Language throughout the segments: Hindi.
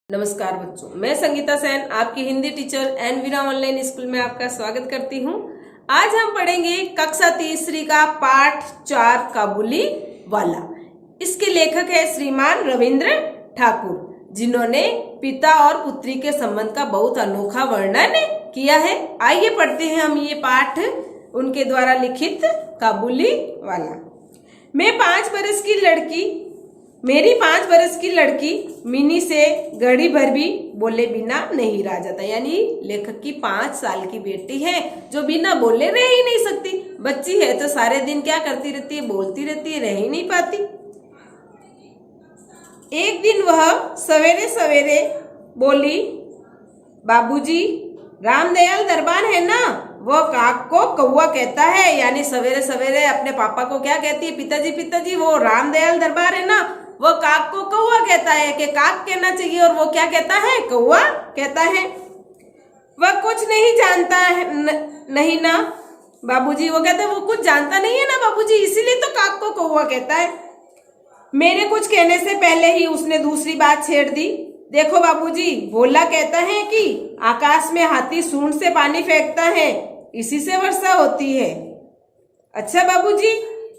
नमस्कार बच्चों, मैं संगीता सेन आपकी Hindi teacher Envira online school में आपका स्वागत करती हूँ। आज हम पढ़ेंगे कक्षा तीसरी का पाठ 4 काबुली वाला। इसके लेखक है श्रीमान रविंद्र ठाकुर, जिन्होंने पिता और पुत्री के संबंध का बहुत अनोखा वर्णन किया है। आइए पढ़ते हैं हम ये पाठ, उनके द्वारा लिखित काबुली वाला। मेरी 5 बरस की लड़की मिनी से घड़ी भर भी बोले बिना नहीं रहा जाता। यानी लेखक की 5 साल की बेटी है जो बिना बोले रह ही नहीं सकती। बच्ची है तो सारे दिन क्या करती रहती है, बोलती रहती है, रह ही नहीं पाती। एक दिन वह सवेरे सवेरे बोली, बाबूजी रामदयाल दरबार है ना, वो काक को कौवा कहता है। यानी सवेरे सवेरे अपने पापा को क्या कहती है, पिताजी वो रामदयाल दरबार है ना, वो काक को कौवा कहता है। कि काक कहना चाहिए और वो क्या कहता है, कौवा कहता है। वह कुछ नहीं जानता है नहीं ना बाबूजी, वो कहते हैं वो कुछ जानता नहीं है ना बाबूजी, इसीलिए तो काक को कौवा कहता है। मेरे कुछ कहने से पहले ही उसने दूसरी बात छेड़ दी। देखो बाबूजी, भोला कहता है कि आकाश में हाथी सूंड से पानी फेंकता है, इसी से वर्षा होती है। अच्छा बाबूजी,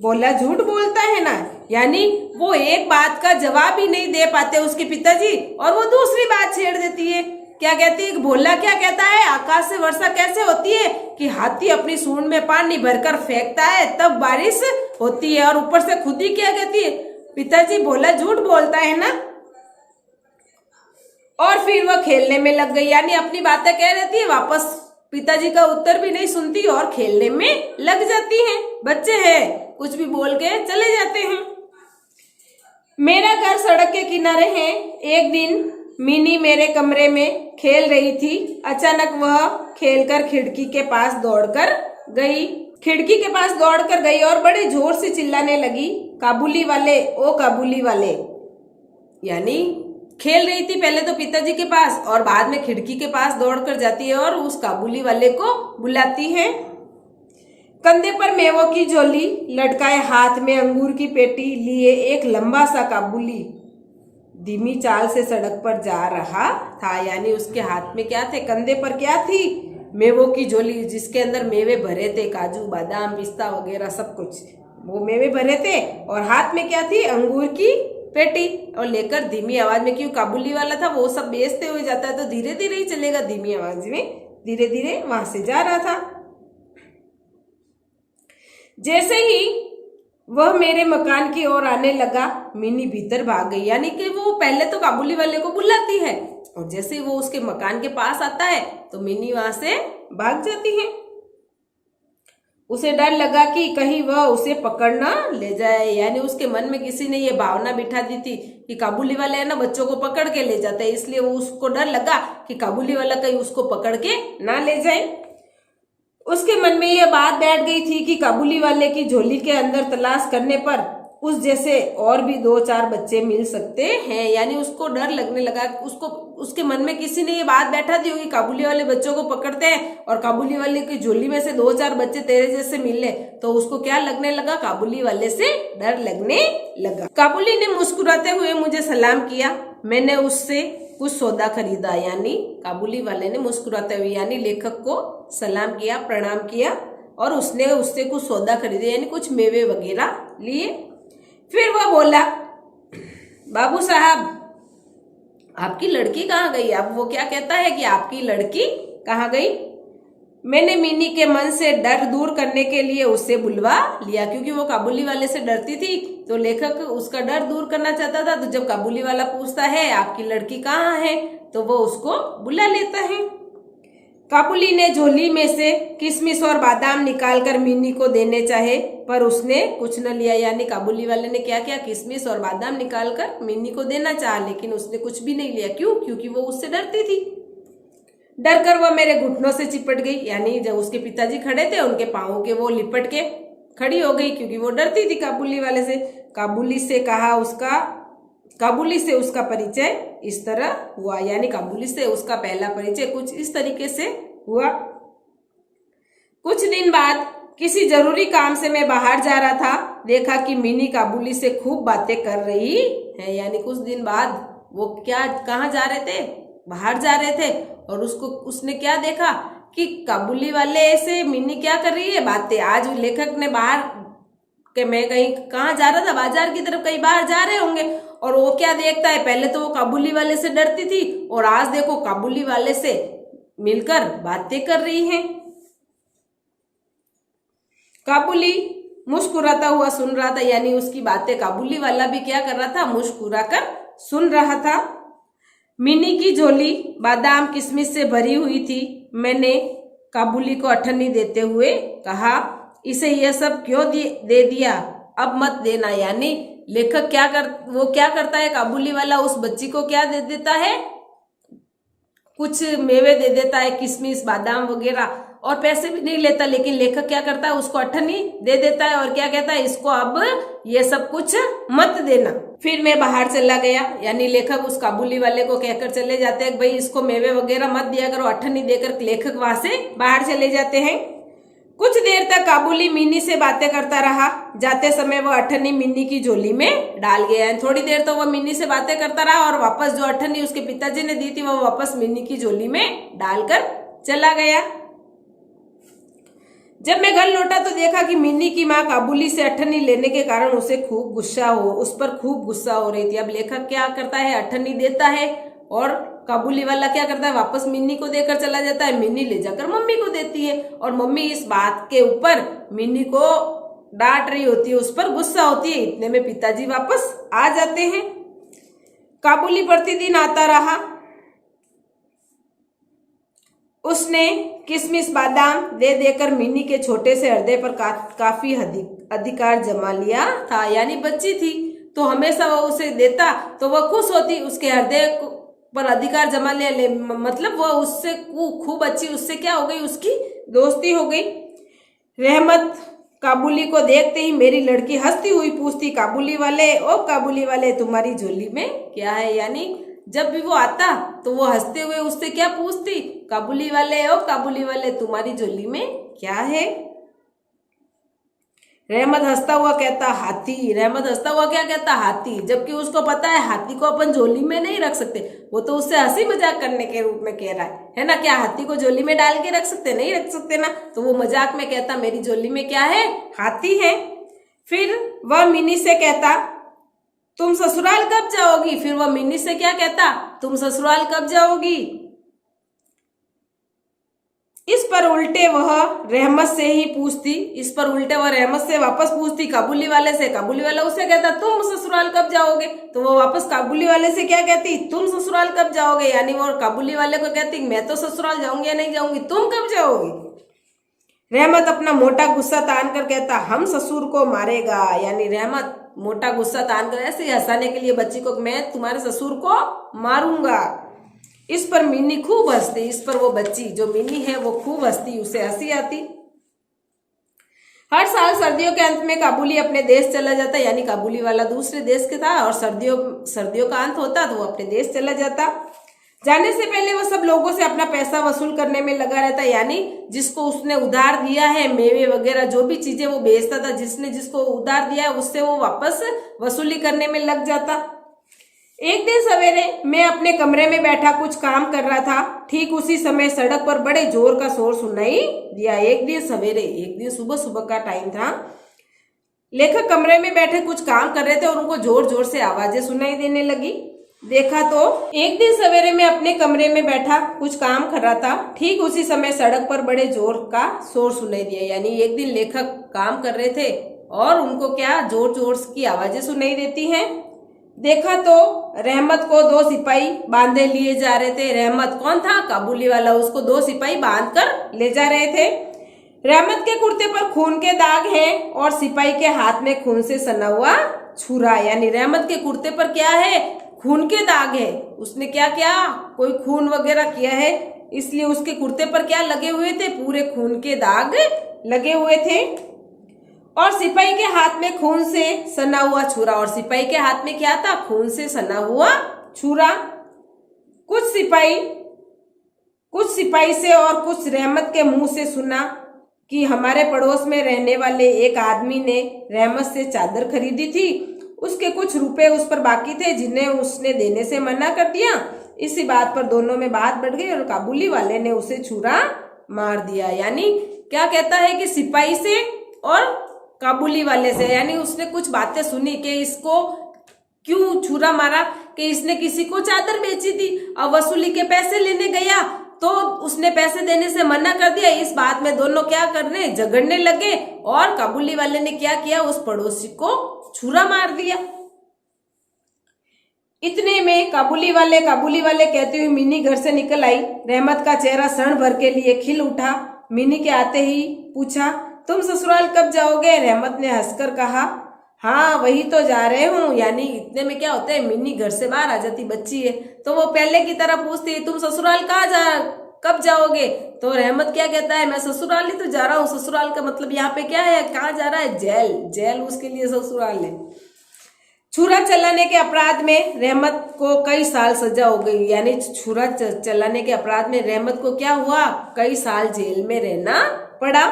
भोला झूठ बोलता है ना। यानी वो एक बात का जवाब ही नहीं दे पाते उसके पिताजी, और वो दूसरी बात छेड़ देती है। क्या कहती है, भोला क्या कहता है, आकाश से वर्षा कैसे होती है कि हाथी अपनी सूंड में पानी भरकर फेंकता है तब बारिश होती है। और ऊपर से खुद ही क्या कहती है, पिताजी भोला झूठ बोलता है ना। और फिर वह खेलने में लग गई। यानी अपनी बातें कह रहती है, वापस पिताजी का उत्तर भी नहीं सुनती और खेलने में लग जाती हैं। बच्चे हैं, कुछ भी बोल के चले जाते हैं। मेरा घर सड़क के किनारे है। एक दिन मिनी मेरे कमरे में खेल रही थी। अचानक वह खेलकर खिड़की के पास दौड़कर गई और बड़े जोर से चिल्लाने लगी, काबुली वाले, ओ काबुली वाले। यानी खेल रही थी पहले तो पिताजी के पास और बाद में खिड़की के पास दौड़कर जाती है और उस काबुली वाले को बुलाती है। कंधे पर मेवों की झोली लटकाए, हाथ में अंगूर की पेटी लिए एक लंबा सा काबुली धीमी चाल से सड़क पर जा रहा था। यानी उसके हाथ में क्या थे, कंधे पर क्या थी, मेवों की झोली, जिसके अंदर मेवे भरे थे, काजू बादाम पिस्ता वगैरह सब कुछ वो मेवे भरे थे। और हाथ में क्या थी, अंगूर की पेटी। और लेकर धीमी आवाज में, क्यों काबुली वाला था वो सब बेचते हुए जाता है तो धीरे धीरे ही चलेगा, धीमी आवाज में धीरे धीरे वहां से जा रहा था। जैसे ही वह मेरे मकान की ओर आने लगा, मिनी भीतर भाग गई। यानी कि वो पहले तो काबुली वाले को बुलाती है और जैसे ही वो उसके मकान के पास आता है तो मिनी वहां से भाग जाती है। उसे डर लगा कि कहीं वह उसे पकड़ ना ले जाए। यानी उसके मन में किसी ने ये भावना बिठा दी थी कि काबुली वाले है ना बच्चों को पकड़ के ले जाते हैं, इसलिए वो उसको डर लगा कि काबुली वाला कहीं उसको पकड़ के ना ले जाए। उसके मन में यह बात बैठ गई थी कि काबुली वाले की झोली के अंदर तलाश करने पर उस जैसे और भी 2-4 बच्चे मिल सकते हैं। यानी उसको डर लगने लगा, उसके मन में किसी ने ये बात बैठा दी होगी, काबुली वाले बच्चों को पकड़ते हैं और काबुली वाले की झोली में से 2-4 बच्चे तेरे जैसे मिले, तो उसको क्या लगने लगा, काबुली वाले से डर लगने लगा। काबुली ने मुस्कुराते हुए मुझे सलाम किया, मैंने उससे कुछ सौदा खरीदा। यानी काबुली वाले ने मुस्कुराते हुए यानी लेखक को सलाम किया, प्रणाम किया और उसने उससे कुछ सौदा खरीदे, यानी कुछ मेवे वगैरह लिए। फिर वह बोला, बाबू साहब आपकी लड़की कहाँ गई। अब वो क्या कहता है कि आपकी लड़की कहाँ गई। मैंने मिनी के मन से डर दूर करने के लिए उसे बुलवा लिया, क्योंकि वो काबुली वाले से डरती थी तो लेखक उसका डर दूर करना चाहता था। तो जब काबुली वाला पूछता है आपकी लड़की कहाँ है तो वो उसको बुला लेता है। काबुली ने झोली में से किशमिश और बादाम निकालकर मिनी को देने चाहे पर उसने कुछ न लिया। यानी काबुली वाले ने क्या किया, किशमिश और बादाम निकालकर मिनी को देना चाहा लेकिन उसने कुछ भी नहीं लिया। क्यों, क्योंकि वो उससे डरती थी। डरकर वह मेरे घुटनों से चिपट गई। यानी जब उसके पिताजी खड़े थे उनके पाँवों के वो लिपट के खड़ी हो गई, क्योंकि वो डरती थी काबुली वाले से। काबुली से उसका परिचय इस तरह हुआ। यानी काबुली से उसका पहला परिचय कुछ इस तरीके से हुआ। कुछ दिन बाद किसी जरूरी काम से मैं बाहर जा रहा था, देखा कि मिनी काबुली से खूब बातें कर रही है। यानी कुछ दिन बाद वो क्या कहाँ जा रहे थे, बाहर जा रहे थे, और उसने क्या देखा कि काबुली वाले से मिनी क्या कर रही है, बातें। आज लेखक ने बाहर कि मैं कहीं कहाँ जा रहा था, बाजार की तरफ, कहीं बाहर जा रहे होंगे, और वो क्या देखता है, पहले तो वो काबुली वाले से डरती थी और आज देखो काबुली वाले से मिलकर बातें कर रही हैं। काबुली मुस्कुराता हुआ सुन रहा था, यानी उसकी बातें काबुली वाला भी क्या कर रहा था, मुस्कुराकर सुन रहा था। मिनी की झोली बादाम किशमिश से भरी हुई थी। मैंने काबुली को अठन्नी देते हुए कहा, इसे यह सब क्यों दे दिया, अब मत देना। यानी लेखक वो क्या करता है, काबुली वाला उस बच्ची को क्या दे देता है, कुछ मेवे दे देता है, किशमिश बादाम वगैरह, और पैसे भी नहीं लेता। लेकिन लेखक क्या करता है, उसको अठन्नी दे देता है और क्या कहता है, इसको अब ये सब कुछ मत देना। फिर मैं बाहर चला गया, यानी लेखक उस काबुली वाले को कहकर चले जाते हैं भाई इसको मेवे वगैरह मत दिया करो, अठन्नी देकर लेखक वहां से बाहर चले जाते हैं। कुछ देर तक काबुली मिनी से बातें करता रहा। जाते समय वो अठन्नी मिनी की झोली में डाल गया। थोड़ी देर तो वो मिनी से बातें करता रहा और वापस जो अठन्नी उसके पिताजी ने दी थी वो वापस मिनी की झोली में डालकर चला गया। जब मैं घर लौटा तो देखा कि मिनी की माँ काबुली से अठन्नी लेने के कारण उस पर खूब गुस्सा हो रही थी। अब लेखक क्या करता है, अठन्नी देता है और काबुली वाला क्या करता है, वापस मिनी को देकर चला जाता है। मिनी ले जाकर मम्मी को देती है और मम्मी इस बात के ऊपर मिनी को डांट रही होती है, उस पर गुस्सा होती है। इतने में पिताजी वापस आ जाते हैं। काबुली प्रतिदिन आता रहा। उसने किशमिश बादाम दे देकर मिनी के छोटे से हृदय पर काफी अधिकार जमा लिया था। यानी बच्ची थी तो हमेशा वो उसे देता तो वह खुश होती, उसके हृदय पर अधिकार जमा लिया, मतलब वह उससे खूब अच्छी, उससे क्या हो गई, उसकी दोस्ती हो गई। रहमत काबुली को देखते ही मेरी लड़की हंसती हुई पूछती, काबुली वाले, ओ काबुली वाले तुम्हारी झोली में क्या है। यानी जब भी वो आता तो वो हंसते हुए उससे क्या पूछती, काबुली वाले, ओ काबुली वाले तुम्हारी झोली में क्या है। रहमत हंसता हुआ कहता हाथी। रहमत हंसता हुआ क्या कहता, हाथी, जबकि उसको पता है हाथी को अपन झोली में नहीं रख सकते। वो तो उससे हंसी मजाक करने के रूप में कह रहा है ना। क्या हाथी को झोली में डाल के रख सकते, नहीं रख सकते ना। तो वो मजाक में कहता मेरी झोली में क्या है, हाथी है। फिर वह मिनी से कहता तुम ससुराल कब जाओगी। फिर वह मिनी से क्या कहता, तुम ससुराल कब जाओगी। इस पर उल्टे वह रहमत से ही पूछती, इस पर उल्टे वह रहमत से वापस पूछती काबुली वाले से। काबुली वाला उसे कहता तुम ससुराल कब जाओगे, तो वो वापस काबुली वाले से क्या कहती, तुम ससुराल कब जाओगे। यानी वो काबुली वाले को कहती मैं तो ससुराल जाऊंगी या नहीं जाऊंगी, तुम कब जाओगी। रहमत अपना मोटा गुस्सा तान कर कहता हम ससुर को मारेगा। यानी रहमत मोटा गुस्सा तान कर ऐसे हंसाने के लिए बच्ची को, मैं तुम्हारे ससुर को मारूंगा। इस पर मिनी खूब हंसती। इस पर वो बच्ची जो मिनी है वो खूब हंसती, उसे हंसी आती। हर साल सर्दियों के अंत में काबुली अपने देश चला जाता, यानी काबुली वाला दूसरे देश के था और सर्दियों का अंत होता तो वो अपने देश चला जाता। जाने से पहले वो सब लोगों से अपना पैसा वसूल करने में लगा रहता, यानी जिसको उसने उधार दिया है, मेवे वगैरह जो भी चीजें वो बेचता था, जिसने जिसको उधार दिया है उससे वो वापस वसूली करने में लग जाता। एक दिन सवेरे मैं अपने कमरे में बैठा कुछ काम कर रहा था। ठीक उसी समय सड़क पर बड़े जोर का शोर सुनाई दिया। एक दिन सुबह सुबह का टाइम था। लेखक कमरे में बैठे कुछ काम कर रहे थे और उनको जोर जोर से आवाजें सुनाई देने लगी। देखा तो एक दिन सवेरे मैं अपने कमरे में बैठा कुछ काम कर रहा था। ठीक उसी समय सड़क पर बड़े जोर का शोर सुनाई दिया। यानी एक दिन लेखक काम कर रहे थे और उनको क्या जोर जोर की आवाजें सुनाई देती हैं। देखा तो रहमत को 2 सिपाही बांधे लिए जा रहे थे। रहमत कौन था, काबुली वाला, उसको 2 सिपाही बांध कर ले जा रहे थे। रहमत के कुर्ते पर खून के दाग हैं और सिपाही के हाथ में खून से सना हुआ छुरा। यानी रहमत के कुर्ते पर क्या है, खून के दाग है। उसने क्या किया, कोई खून वगैरह किया है, इसलिए उसके कुर्ते पर क्या लगे हुए थे, पूरे खून के दाग लगे हुए थे। और सिपाही के हाथ में खून से सना हुआ छुरा। और सिपाही के हाथ में क्या था, खून से सना हुआ छुरा। कुछ सिपाही से और कुछ रहमत के मुंह से सुना कि हमारे पड़ोस में रहने वाले एक आदमी ने रहमत से चादर खरीदी थी। उसके कुछ रुपए उस पर बाकी थे जिन्हें उसने देने से मना कर दिया। इसी बात पर दोनों में बात बढ़ गई और काबुली वाले ने उसे छुरा मार दिया। यानी क्या कहता है कि सिपाही से और काबुली वाले से, यानी उसने कुछ बातें सुनी कि इसको क्यों छुरा मारा, कि इसने किसी को चादर बेची थी, अब वसूली के पैसे लेने गया तो उसने पैसे देने से मना कर दिया। इस बात में दोनों क्या करने झगड़ने लगे और काबुली वाले ने क्या किया, उस पड़ोसी को छुरा मार दिया। इतने में काबुली वाले कहते हुए मिनी घर से निकल आई। रहमत का चेहरा क्षण भर के लिए खिल उठा। मिनी के आते ही पूछा, तुम ससुराल कब जाओगे? रहमत ने हंसकर कहा, हाँ वही तो जा रहे हूँ। यानी इतने में क्या होता है, मिनी घर से बाहर आ जाती, बच्ची है तो वो पहले की तरह पूछती है, तुम ससुराल कब जाओगे? तो रहमत क्या कहता है, मैं ससुराल ही तो जा रहा हूँ। ससुराल का मतलब यहाँ पे क्या है, कहाँ जा रहा है? जेल उसके लिए ससुराल है। छुरा चलाने के अपराध में रहमत को कई साल सजा हो गई। यानी छुरा चलाने के अपराध में रहमत को क्या हुआ, कई साल जेल में रहना पड़ा।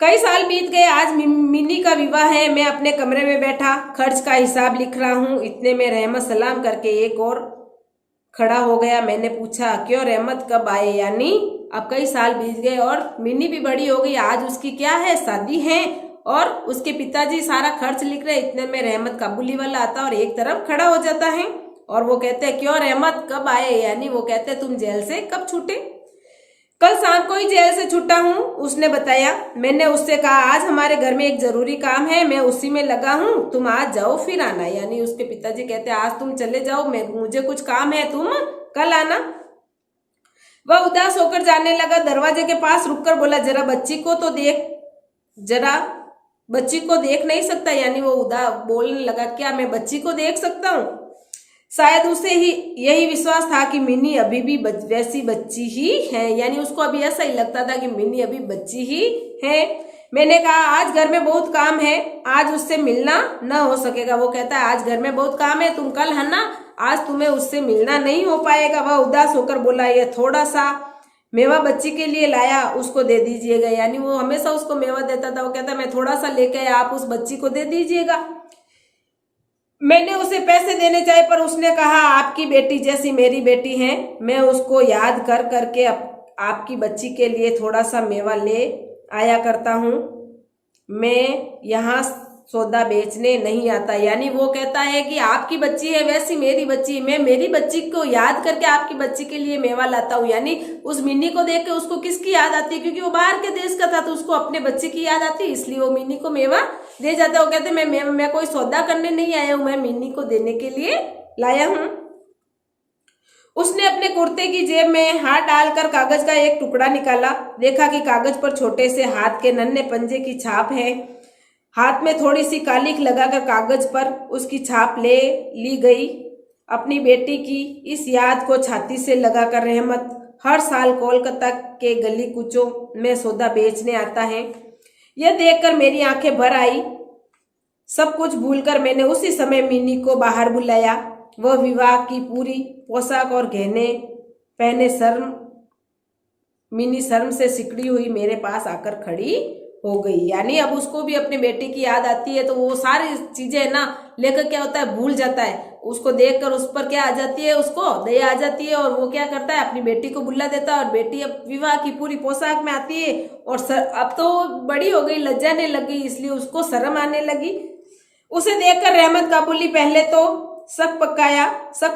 कई साल बीत गए। आज मिनी का विवाह है। मैं अपने कमरे में बैठा खर्च का हिसाब लिख रहा हूँ। इतने में रहमत सलाम करके एक और खड़ा हो गया। मैंने पूछा, क्यों रहमत कब आए? यानी अब कई साल बीत गए और मिनी भी बड़ी हो गई। आज उसकी क्या है, शादी है और उसके पिताजी सारा खर्च लिख रहे। इतने में रहमत काबुली वाला आता और एक तरफ खड़ा हो जाता है और वो कहते हैं, क्यों रहमत कब आए? यानी वो कहते हैं, तुम जेल से कब छूटे? कल शाम को ही जेल से छूटा हूँ, उसने बताया। मैंने उससे कहा, आज हमारे घर में एक जरूरी काम है, मैं उसी में लगा हूँ, तुम आज जाओ फिर आना। यानी उसके पिताजी कहते हैं, आज तुम चले जाओ, मुझे कुछ काम है, तुम कल आना। वह उदास होकर जाने लगा। दरवाजे के पास रुककर बोला, जरा बच्ची को देख नहीं सकता? यानी वो बोलने लगा, क्या मैं बच्ची को देख सकता हूँ? शायद उसे ही यही विश्वास था कि मिनी अभी भी वैसी बच्ची ही है। यानी उसको अभी ऐसा ही लगता था कि मिनी अभी बच्ची ही है। मैंने कहा, आज घर में बहुत काम है, आज उससे मिलना न हो सकेगा। वो कहता है, आज घर में बहुत काम है, तुम कल है ना, आज तुम्हें उससे मिलना नहीं हो पाएगा। वह उदास होकर बोला, ये थोड़ा सा मेवा बच्ची के लिए लाया, उसको दे दीजिएगा। यानी वो हमेशा उसको मेवा देता था। वो कहता, मैं थोड़ा सा लेके आया, आप उस बच्ची को दे दीजिएगा। मैंने उसे पैसे देने चाहे पर उसने कहा, आपकी बेटी जैसी मेरी बेटी है, मैं उसको याद कर करके आपकी बच्ची के लिए थोड़ा सा मेवा ले आया करता हूँ। मैं यहाँ सौदा बेचने नहीं आता। यानी वो कहता है कि आपकी बच्ची है वैसी मेरी बच्ची है, मैं मेरी बच्ची को याद करके आपकी बच्ची के लिए मेवा लाता हूँ। यानी उस मिनी को देख के उसको किसकी याद आती है, क्योंकि वो बाहर के देश का था तो उसको अपने बच्चे की याद आती है, इसलिए वो मिनी को मेवा दे जाता है। वो कहते मैं कोई सौदा करने नहीं आया हूँ, मैं मिनी को देने के लिए लाया हूँ। उसने अपने कुर्ते की जेब में हाथ डालकर कागज का एक टुकड़ा निकाला। देखा कि कागज पर छोटे से हाथ के नन्हे पंजे की छाप है। हाथ में थोड़ी सी कालिख लगाकर कागज पर उसकी छाप ले ली गई। अपनी बेटी की इस याद को छाती से लगाकर रहमत हर साल कोलकाता के गली कुचों में सौदा बेचने आता है। यह देखकर मेरी आंखें भर आई। सब कुछ भूलकर मैंने उसी समय मिनी को बाहर बुलाया। वह विवाह की पूरी पोशाक और गहने पहने मिनी शर्म से सिकड़ी हुई मेरे पास आकर खड़ी हो गई। यानी अब उसको भी अपनी बेटी की याद आती है तो वो सारी चीजें ना लेकर क्या होता है, भूल जाता है। उसको देखकर उस पर क्या आ जाती है, उसको दया आ जाती है और वो क्या करता है, अपनी बेटी को बुला देता है। और बेटी अब विवाह की पूरी पोशाक में आती है और अब तो बड़ी हो गई, लज्जाने लगी, इसलिए उसको शर्म आने लगी। उसे देखकर रहमत काबुली पहले तो शक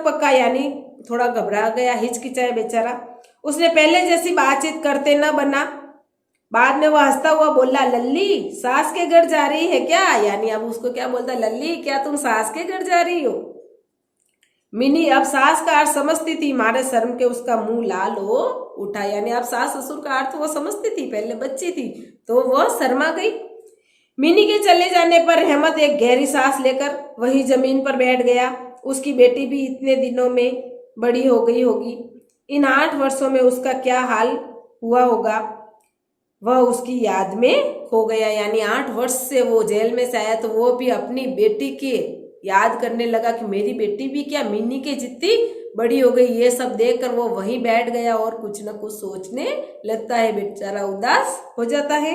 पक्का यानी थोड़ा घबरा गया, हिचकिचाया बेचारा। उसने पहले जैसी बातचीत करते न बना। बाद में वह हंसता हुआ बोला, लल्ली सास के घर जा रही है क्या? यानी अब उसको क्या बोलता, लल्ली क्या तुम सास के घर जा रही हो? मिनी अब सास का अर्थ समझती थी। मारे शर्म के उसका मुंह लाल हो उठा। यानी अब सास ससुर का अर्थ वो समझती थी, पहले बच्ची थी तो वह शर्मा गई। मिनी के चले जाने पर रहमत एक गहरी सांस लेकर वही जमीन पर बैठ गया। उसकी बेटी भी इतने दिनों में बड़ी हो गई होगी। इन 8 वर्षों में उसका क्या हाल हुआ होगा, वह उसकी याद में खो गया। यानी 8 वर्ष से वो जेल में से आया तो वो भी अपनी बेटी की याद करने लगा कि मेरी बेटी भी क्या मिनी के जितनी बड़ी हो गई। ये सब देखकर वो वहीं बैठ गया और कुछ न कुछ सोचने लगता है, बेचारा उदास हो जाता है।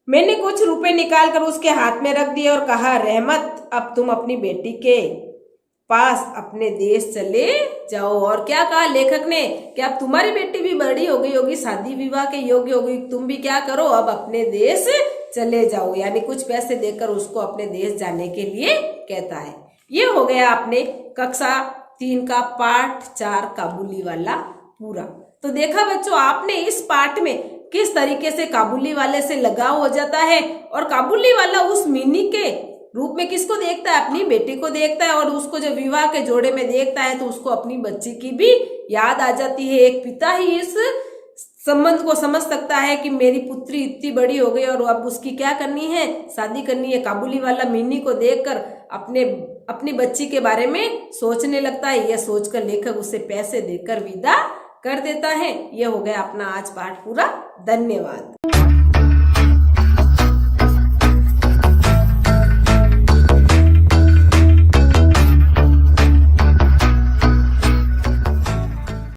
मैंने कुछ रुपए निकाल कर उसके हाथ में रख दिए और कहा, रहमत, अब तुम अपनी बेटी के पास अपने देश चले जाओ। और क्या कहा लेखक ने कि अब तुम्हारी बेटी भी बड़ी हो गई होगी, शादी विवाह के योग्य हो गई, तुम भी क्या करो, अब अपने देश चले जाओ। यानी कुछ पैसे देकर उसको अपने देश जाने के लिए कहता है। ये हो गया अपने कक्षा 3 का पाठ 4 काबुली वाला पूरा। तो देखा बच्चों आपने इस पाठ में किस तरीके से काबुली वाले से लगाव हो जाता है और काबुली वाला उस मिनी के रूप में किसको देखता है, अपनी बेटी को देखता है। और उसको जब विवाह के जोड़े में देखता है तो उसको अपनी बच्ची की भी याद आ जाती है। एक पिता ही इस संबंध को समझ सकता है कि मेरी पुत्री इतनी बड़ी हो गई और अब उसकी क्या करनी है, शादी करनी है। काबुली वाला मिनी को देखकर अपनी बच्ची के बारे में सोचने लगता है। यह सोचकर लेखक उसे पैसे देकर विदा कर देता है। यह हो गया अपना आज पाठ पूरा। धन्यवाद।